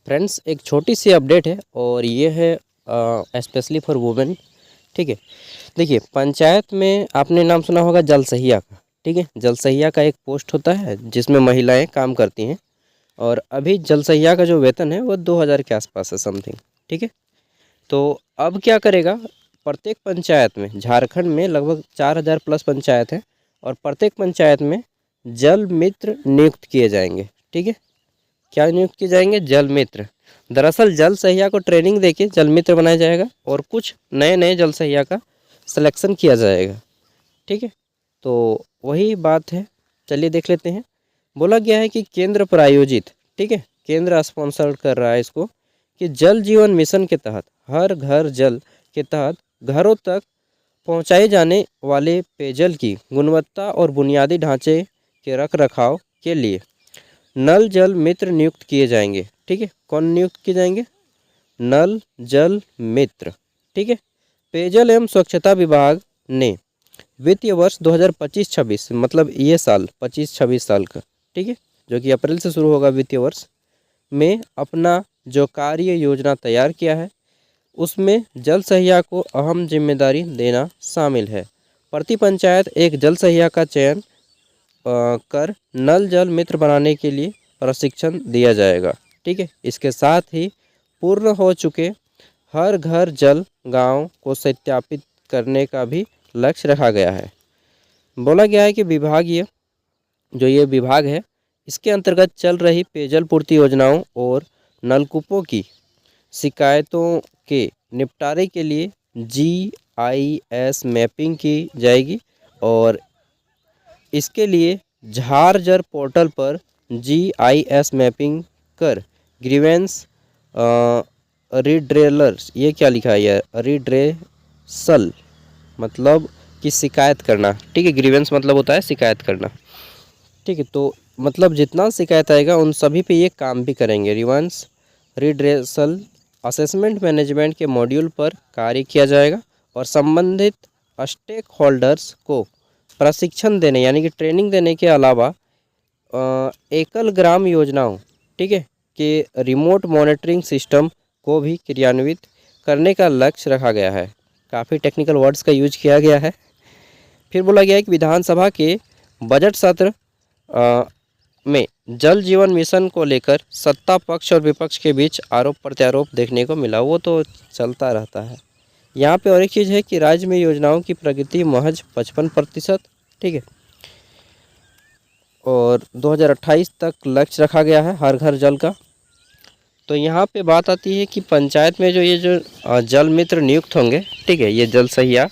Friends, एक छोटी सी update है और ये है स्पेशली फॉर वुमेन। ठीक है, देखिए पंचायत में आपने नाम सुना होगा जल सहिया का। ठीक है, जल सहिया का एक पोस्ट होता है जिसमें महिलाएं काम करती हैं और अभी जल सहिया का जो वेतन है वो 2000 के आसपास है समथिंग। ठीक है, तो अब क्या करेगा, प्रत्येक पंचायत में झारखंड में लगभग 4000 प्लस पंचायत है और प्रत्येक पंचायत में जल मित्र नियुक्त किए जाएंगे। ठीक है, क्या नियुक्त किए जाएंगे? जल मित्र। दरअसल जल सहिया को ट्रेनिंग देके जल मित्र बनाया जाएगा और कुछ नए नए जल सहिया का सिलेक्शन किया जाएगा। ठीक है, तो वही बात है, चलिए देख लेते हैं। बोला गया है कि केंद्र प्रायोजित, ठीक है, केंद्र स्पॉन्सर कर रहा है इसको, कि जल जीवन मिशन के तहत हर घर जल के तहत घरों तक पहुंचाए जाने वाले पेयजल की गुणवत्ता और बुनियादी ढांचे के रख रखाव के लिए नल जल मित्र नियुक्त किए जाएंगे। ठीक है, कौन नियुक्त किए जाएंगे? नल जल मित्र। ठीक है, पेयजल एवं स्वच्छता विभाग ने वित्तीय वर्ष 2025-26 मतलब ये साल 25-26 साल का, ठीक है, जो कि अप्रैल से शुरू होगा वित्तीय वर्ष में, अपना जो कार्य योजना तैयार किया है उसमें जल सहिया को अहम जिम्मेदारी देना शामिल है। प्रति पंचायत एक जल सहिया का चयन कर नल जल मित्र बनाने के लिए प्रशिक्षण दिया जाएगा। ठीक है, इसके साथ ही पूर्ण हो चुके हर घर जल गांव को सत्यापित करने का भी लक्ष्य रखा गया है। बोला गया है कि विभागीय जो ये विभाग है इसके अंतर्गत चल रही पेयजल पूर्ति योजनाओं और नलकूपों की शिकायतों के निपटारे के लिए GIS मैपिंग की जाएगी और इसके लिए झारजर पोर्टल पर GIS मैपिंग कर ग्रीवेंस रिड्रेलर्स, ये क्या लिखा है यार, रिड्रेसल मतलब कि शिकायत करना। ठीक है, ग्रीवेंस मतलब होता है शिकायत करना। ठीक है, तो मतलब जितना शिकायत आएगा उन सभी पे ये काम भी करेंगे। रिवांस रिड्रेसल असेसमेंट मैनेजमेंट के मॉड्यूल पर कार्य किया जाएगा और संबंधित स्टेक होल्डर्स को प्रशिक्षण देने यानी कि ट्रेनिंग देने के अलावा एकल ग्राम योजनाओं, ठीक है, कि रिमोट मॉनिटरिंग सिस्टम को भी क्रियान्वित करने का लक्ष्य रखा गया है। काफ़ी टेक्निकल वर्ड्स का यूज किया गया है। फिर बोला गया है कि विधानसभा के बजट सत्र में जल जीवन मिशन को लेकर सत्ता पक्ष और विपक्ष के बीच आरोप प्रत्यारोप देखने को मिला, वो तो चलता रहता है। यहाँ पे और एक चीज़ है कि राज्य में योजनाओं की प्रगति महज 55%, ठीक है, और 2028 तक लक्ष्य रखा गया है हर घर जल का। तो यहाँ पे बात आती है कि पंचायत में जो जल मित्र नियुक्त होंगे, ठीक है, ये जल सहिया,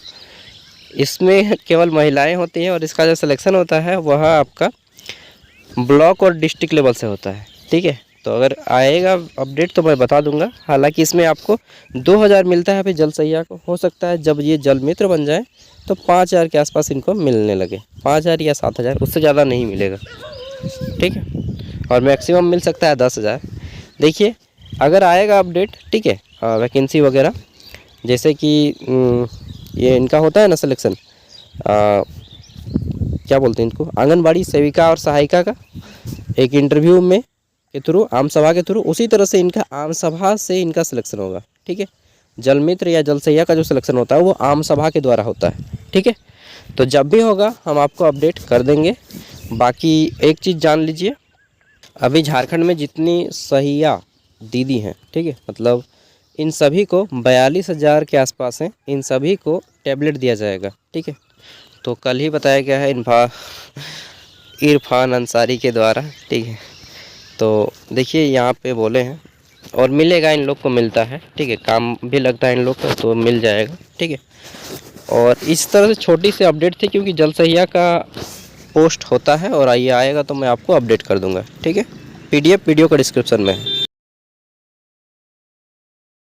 इसमें केवल महिलाएं होती हैं और इसका जो सिलेक्शन होता है वह आपका ब्लॉक और डिस्ट्रिक्ट लेवल से होता है। ठीक है, तो अगर आएगा अपडेट तो मैं बता दूंगा। हालांकि इसमें आपको 2000 मिलता है अभी जल सहिया को, हो सकता है जब ये जल मित्र बन जाए तो 5000 के आसपास इनको मिलने लगे, 5000 या 7000, उससे ज़्यादा नहीं मिलेगा। ठीक है, और मैक्सिमम मिल सकता है 10,000। देखिए अगर आएगा अपडेट, ठीक है, वैकेंसी वगैरह, जैसे कि ये इनका होता है ना सिलेक्शन, क्या बोलते हैं इनको, आंगनबाड़ी सेविका और सहायिका का एक इंटरव्यू में के थ्रू, आम सभा के थ्रू, उसी तरह से इनका आम सभा से इनका सिलेक्शन होगा। ठीक है, जल मित्र या जल सहिया का जो सिलेक्शन होता है वो आम सभा के द्वारा होता है। ठीक है, तो जब भी होगा हम आपको अपडेट कर देंगे। बाकी एक चीज़ जान लीजिए, अभी झारखंड में जितनी सहिया दीदी हैं, ठीक है, मतलब इन सभी को 42,000 के आसपास हैं, इन सभी को टैबलेट दिया जाएगा। ठीक है, तो कल ही बताया गया है इरफान अंसारी के द्वारा। ठीक है, तो देखिए यहाँ पे बोले हैं और मिलेगा, इन लोग को मिलता है। ठीक है, काम भी लगता है इन लोग का तो मिल जाएगा। ठीक है, और इस तरह से छोटी सी अपडेट थी क्योंकि जल सहिया का पोस्ट होता है और आइए आएगा तो मैं आपको अपडेट कर दूंगा। ठीक है, PDF वीडियो का डिस्क्रिप्शन में है।